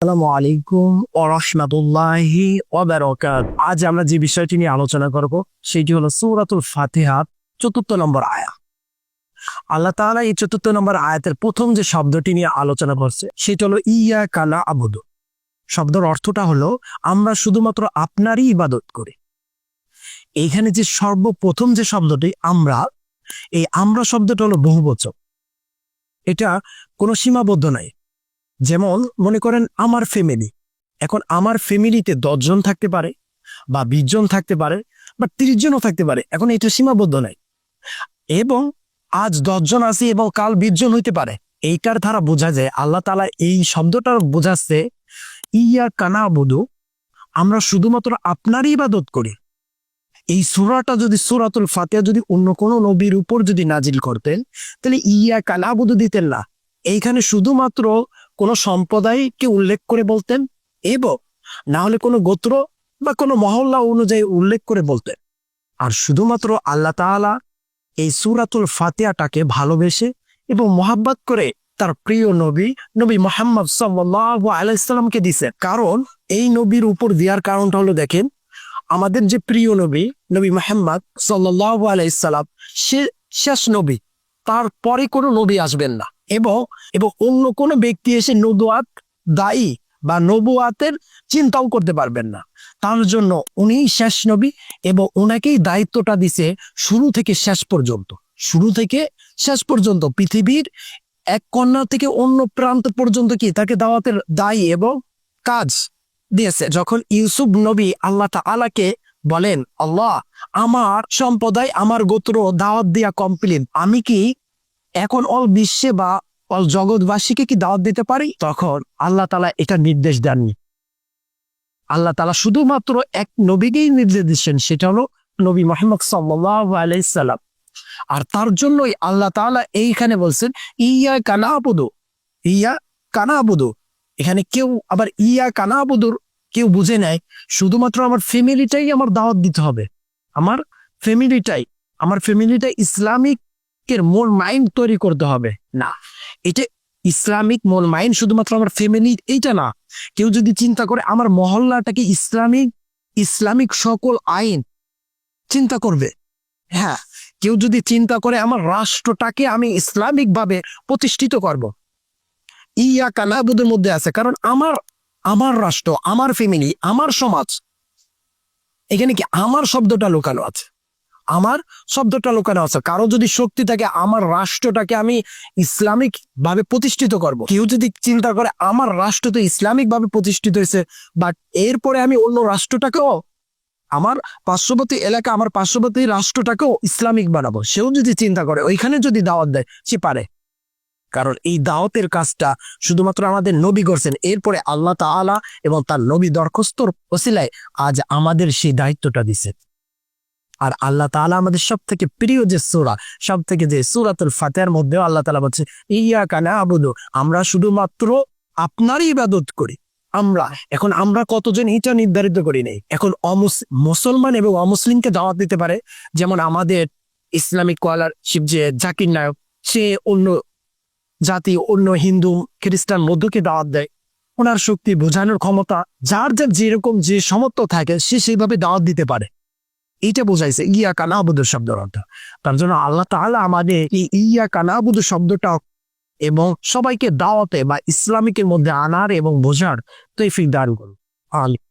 আসসালামু আলাইকুম ওয়া রাহমাতুল্লাহি ওয়া বারাকাতুহু। আজ আমরা যে বিষয়টি নিয়ে আলোচনা করব সেটি হলো সূরাতুল ফাতিহা ৪র্থ নম্বর আয়াত। আল্লাহ তাআলা এই ৪র্থ নম্বর আয়াতের প্রথম যে শব্দটি নিয়ে আলোচনা করছে সেটা হলো ইয়াকা না'বুদু। শব্দের অর্থটা হলো আমরা শুধুমাত্র আপনারই ইবাদত করি। এইখানে যে সর্বপ্রথম যে শব্দটি আমরা, এই আমরা শব্দটা হলো বহুবচন। এটা কোনো সীমাবদ্ধ নাই। যেমন মনে করেন আমার ফ্যামিলি, এখন আমার ফ্যামিলিতে 10 জন থাকতে পারে বা 20 জন থাকতে পারে বা 30 জনও থাকতে পারে, এখন এটা সীমাবদ্ধ নাই। এবং আজ 10 জন আছে এবং কাল 20 জন হইতে পারে। এইটার দ্বারা বোঝা যায় আল্লাহ তাআলা এই শব্দটার বোঝাচ্ছে ইয়াকা না'বুদু, আমরা শুধুমাত্র আপনারই ইবাদত করি। এই সূরাটা যদি সূরাতুল ফাতিহা যদি অন্য কোনো নবীর উপর যদি নাজিল করতেন তাহলে ইয়াকা না'বুদু দিতেন না। এইখানে শুধুমাত্র কোনো সম্প্রদায়কে উল্লেখ করে বলতেন এবং না হলে কোনো গোত্র বা কোনো মহল্লা অনুযায়ী উল্লেখ করে বলতেন। আর শুধুমাত্র আল্লাহ তাআলা এই সূরাতুল ফাতিহাটাকে ভালোবেসে এবং মোহাব্বত করে তার প্রিয় নবী মুহাম্মদ সাল্লাল্লাহু আলাইহি সাল্লামকে দিয়েছেন। কারণ এই নবীর উপর দেওয়ার কারণটা হলো, দেখেন আমাদের যে প্রিয় নবী মুহাম্মদ সাল্লাল্লাহু আলাইহি সাল্লাম, সে শেষ নবী, তারপরে কোনো নবী আসবেন না এবং অন্য কোনো ব্যক্তি এসে নবুয়াত দায়ী বা নবুয়াতের চিন্তাও করতে পারবেন না। তার জন্য উনিই শেষ নবী এবং ওনাকেই দায়িত্বটা দিছে শুরু থেকে শেষ পর্যন্ত পৃথিবীর এক কর্নার থেকে অন্য প্রান্ত পর্যন্ত কি তাকে দাওয়াতের দায়ী এবং কাজ দিয়েছে। যখন ইউসুফ নবী আল্লাহ তাআলাকে বলেন, আল্লাহ আমার সম্প্রদায় আমার গোত্র দাওয়াত দিয়া কমপ্লিট, আমি কি এখন অল বিশ্বে বা অল জগৎবাসীকে কি দাওয়াত দিতে পারি? তখন আল্লাহ তাআলা এটা নির্দেশ দেননি। আল্লাহ তাআলা শুধুমাত্র এক নবীকেই নির্দেশ দিচ্ছেন, সেটা হলো নবী মুহাম্মদ সাল্লাল্লাহু আলাইহি সাল্লাম। আর তার জন্যই আল্লাহ তাআলা এইখানে বলছেন ইয়াকা না'বুদু। এখানে কেউ আবার ইয়াকা না'বুদুর কেউ বুঝে নেয় শুধুমাত্র আমার ফ্যামিলিটাই আমার দাওয়াত দিতে হবে, আমার ফ্যামিলিটা ইসলামিকের মূল মাইন্ড তৈরি করতে হবে। না, এটা ইসলামিক মূল মাইন্ড শুধুমাত্র আমার ফ্যামিলি এইটা না। কেউ যদি চিন্তা করে আমার মহল্লাটাকে ইসলামিক সকল আইন চিন্তা করবে, হ্যাঁ, কেউ যদি চিন্তা করে আমার রাষ্ট্রটাকে আমি ইসলামিক ভাবে প্রতিষ্ঠিত করব, ইয়াকা না'বুদুর মধ্যে আছে। কারণ আমার রাষ্ট্র, আমার ফ্যামিলি, আমার সমাজ, এখানে কি আমার শব্দটা লুকানো আছে, কারো যদি শক্তি থাকে আমার রাষ্ট্রটাকে আমি ইসলামিক ভাবে প্রতিষ্ঠিত করব। কেউ যদি চিন্তা করে আমার রাষ্ট্র তো ইসলামিক ভাবে প্রতিষ্ঠিত হয়েছে, বাট এরপরে আমি অন্য রাষ্ট্রটাকেও, আমার পার্শ্ববর্তী এলাকা, আমার পার্শ্ববর্তী রাষ্ট্রটাকেও ইসলামিক বানাবো, সেও যদি চিন্তা করে ওইখানে যদি দাওয়াত দেয় সে পারে। কারণ এই দাওয়াতের কাজটা শুধুমাত্র আমাদের নবী করছেন, এরপরে আল্লাহ তাআলা এবং তার নবী দরখাস্তর ওসিলায় আজ আমাদের সেই দায়িত্বটা দিচ্ছেন। আর আল্লাহ তাআলা আমাদের সব থেকে প্রিয় যে সূরাতুল ফাতিহার মধ্যেও আল্লাহ তাআলা বলছে ইয়াকা না'বুদু, আমরা শুধুমাত্র আপনারই ইবাদত করি। আমরা কতজন এটা নির্ধারিত করি নাই। এখন মুসলমান এবং অমুসলিমকে দাওয়াত দিতে পারে। যেমন আমাদের ইসলামিক স্কলারশিপ যে জাকির নায়ক, সে অন্য জাতি, অন্য হিন্দু খ্রিস্টান মধ্যকে দাওয়াত দেয়। ওনার শক্তি বোঝানোর ক্ষমতা যার যেরকম যে সমর্থ থাকে সে সেইভাবে দাওয়াত দিতে পারে। এইটা বোঝাইছে ইয়াকা না'বুদু শব্দের অর্থ। তার জন্য আল্লাহ তাআলা আমাদের এই ইয়াকা না'বুদু শব্দটা এবং সবাইকে দাওয়াতে বা ইসলামিকের মধ্যে আনার এবং বোঝার তৌফিক দান করুন। আমিন।